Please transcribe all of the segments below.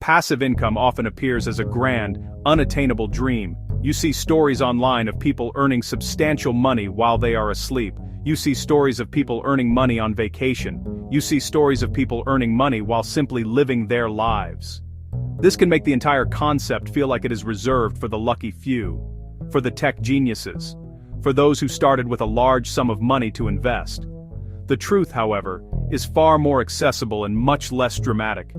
Passive income often appears as a grand, unattainable dream. You see stories online of people earning substantial money while they are asleep. You see stories of people earning money on vacation. You see stories of people earning money while simply living their lives. This can make the entire concept feel like it is reserved for the lucky few, for the tech geniuses, for those who started with a large sum of money to invest. The truth, however, is far more accessible and much less dramatic.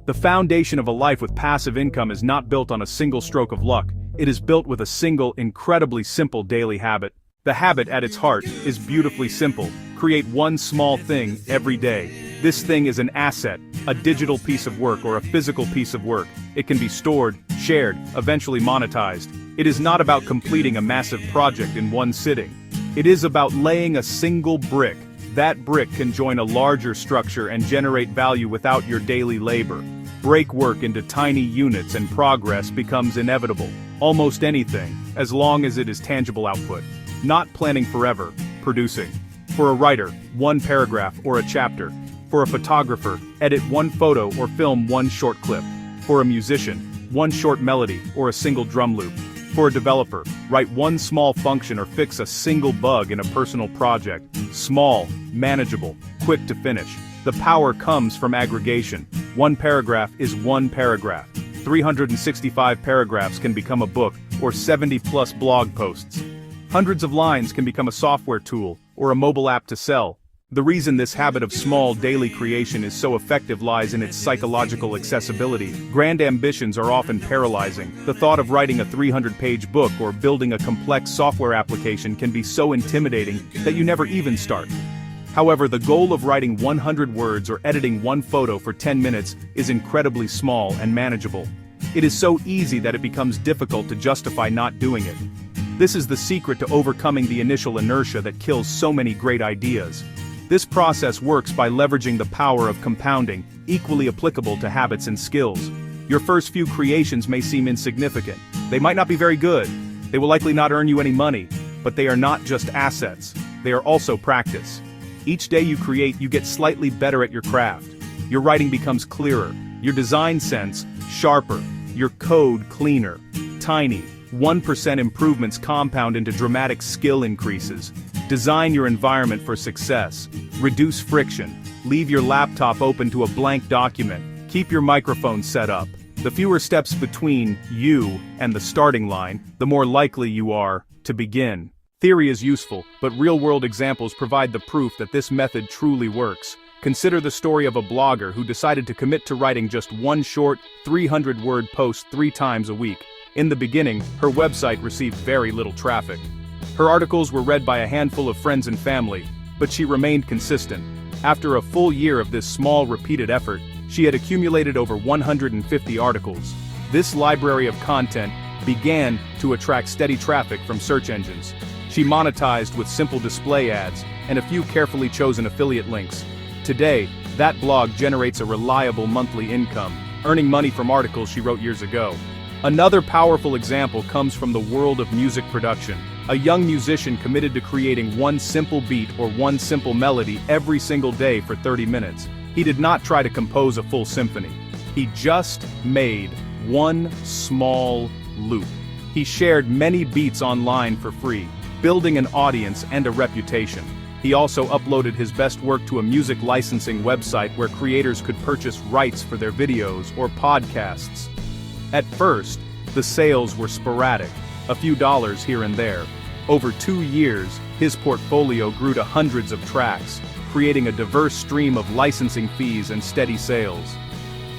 The foundation of a life with passive income is not built on a single stroke of luck. It is built with a single, incredibly simple daily habit. The habit at its heart is beautifully simple. Create one small thing every day. This thing is an asset, a digital piece of work or a physical piece of work. It can be stored, shared, eventually monetized. It is not about completing a massive project in one sitting. It is about laying a single brick. That brick can join a larger structure and generate value without your daily labor. Break work into tiny units and progress becomes inevitable. Almost anything, as long as it is tangible output. Not planning forever, producing. For a writer, one paragraph or a chapter. For a photographer, edit one photo or film one short clip. For a musician, one short melody or a single drum loop. For a developer, write one small function or fix a single bug in a personal project. Small, manageable, quick to finish. The power comes from aggregation. One paragraph is one paragraph. 365 paragraphs can become a book, or 70+ blog posts. Hundreds of lines can become a software tool, or a mobile app to sell. The reason this habit of small daily creation is so effective lies in its psychological accessibility. Grand ambitions are often paralyzing. The thought of writing a 300-page book or building a complex software application can be so intimidating that you never even start. However, the goal of writing 100 words or editing one photo for 10 minutes is incredibly small and manageable. It is so easy that it becomes difficult to justify not doing it. This is the secret to overcoming the initial inertia that kills so many great ideas. This process works by leveraging the power of compounding, equally applicable to habits and skills. Your first few creations may seem insignificant. They might not be very good. They will likely not earn you any money, but they are not just assets. They are also practice. Each day you create, you get slightly better at your craft. Your writing becomes clearer, your design sense sharper, your code cleaner. Tiny, 1% improvements compound into dramatic skill increases. Design your environment for success. Reduce friction. Leave your laptop open to a blank document. Keep your microphone set up. The fewer steps between you and the starting line, the more likely you are to begin. Theory is useful, but real-world examples provide the proof that this method truly works. Consider the story of a blogger who decided to commit to writing just one short, 300-word post 3 times a week. In the beginning, her website received very little traffic. Her articles were read by a handful of friends and family, but she remained consistent. After a full year of this small, repeated effort, she had accumulated over 150 articles. This library of content began to attract steady traffic from search engines. She monetized with simple display ads and a few carefully chosen affiliate links. Today, that blog generates a reliable monthly income, earning money from articles she wrote years ago. Another powerful example comes from the world of music production. A young musician committed to creating one simple beat or one simple melody every single day for 30 minutes. He did not try to compose a full symphony. He just made one small loop. He shared many beats online for free, building an audience and a reputation. He also uploaded his best work to a music licensing website where creators could purchase rights for their videos or podcasts. At first, the sales were sporadic, a few dollars here and there. Over 2 years, his portfolio grew to hundreds of tracks, creating a diverse stream of licensing fees and steady sales.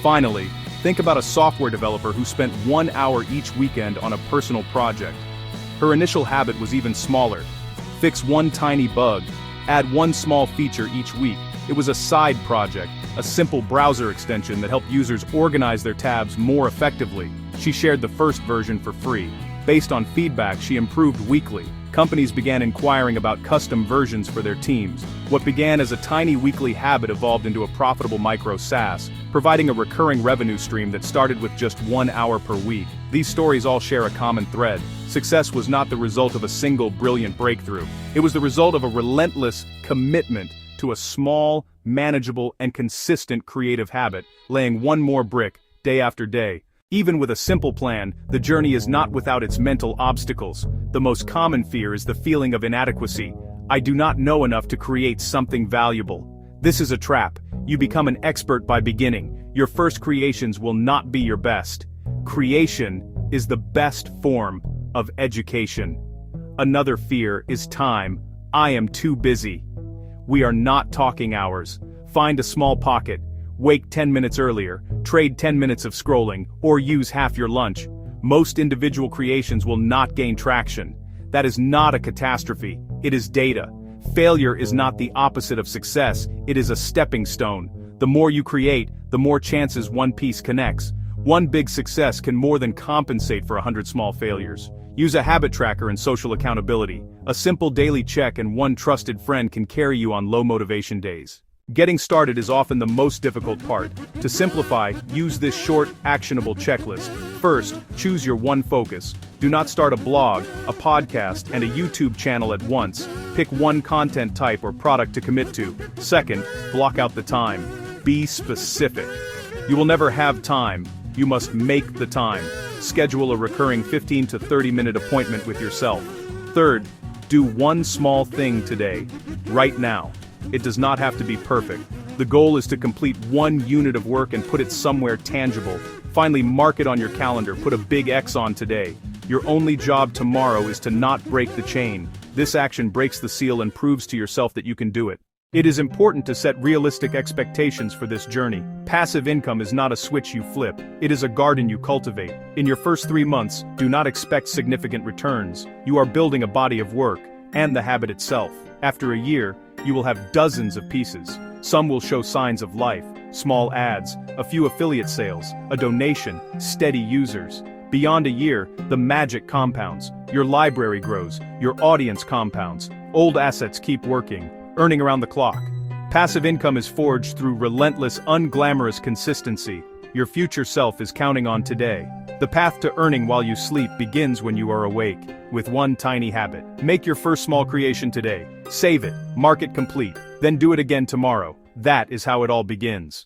Finally, think about a software developer who spent 1 hour each weekend on a personal project. Her initial habit was even smaller. Fix one tiny bug, add one small feature each week. It was a side project, a simple browser extension that helped users organize their tabs more effectively. She shared the first version for free. Based on feedback, she improved weekly. Companies began inquiring about custom versions for their teams. What began as a tiny weekly habit evolved into a profitable micro SaaS, providing a recurring revenue stream that started with just 1 hour per week. These stories all share a common thread. Success was not the result of a single brilliant breakthrough. It was the result of a relentless commitment to a small, manageable, and consistent creative habit, laying one more brick, day after day. Even with a simple plan, the journey is not without its mental obstacles. The most common fear is the feeling of inadequacy. I do not know enough to create something valuable. This is a trap. You become an expert by beginning. Your first creations will not be your best. Creation is the best form of education. Another fear is time. I am too busy. We are not talking hours. Find a small pocket. Wake 10 minutes earlier, trade 10 minutes of scrolling, or use half your lunch. Most individual creations will not gain traction. That is not a catastrophe, it is data. Failure is not the opposite of success, it is a stepping stone. The more you create, the more chances one piece connects. One big success can more than compensate for 100 small failures. Use a habit tracker and social accountability. A simple daily check and one trusted friend can carry you on low motivation days. Getting started is often the most difficult part. To simplify, use this short, actionable checklist. First, choose your one focus. Do not start a blog, a podcast, and a YouTube channel at once. Pick one content type or product to commit to. Second, block out the time. Be specific. You will never have time. You must make the time. Schedule a recurring 15 to 30-minute appointment with yourself. Third, do one small thing today, right now. It does not have to be perfect. The goal is to complete one unit of work and put it somewhere tangible. Finally, mark it on your calendar, put a big X on today. Your only job tomorrow is to not break the chain. This action breaks the seal and proves to yourself that you can do it. It is important to set realistic expectations for this journey. Passive income is not a switch you flip, it is a garden you cultivate. In your first 3 months, do not expect significant returns. You are building a body of work, and the habit itself. After a year, you will have dozens of pieces. Some will show signs of life, small ads, a few affiliate sales, a donation, steady users. Beyond a year, the magic compounds. Your library grows, your audience compounds, old assets keep working, earning around the clock. Passive income is forged through relentless, unglamorous consistency. Your future self is counting on today. The path to earning while you sleep begins when you are awake, with one tiny habit. Make your first small creation today. Save it, mark it complete, then do it again tomorrow. That is how it all begins.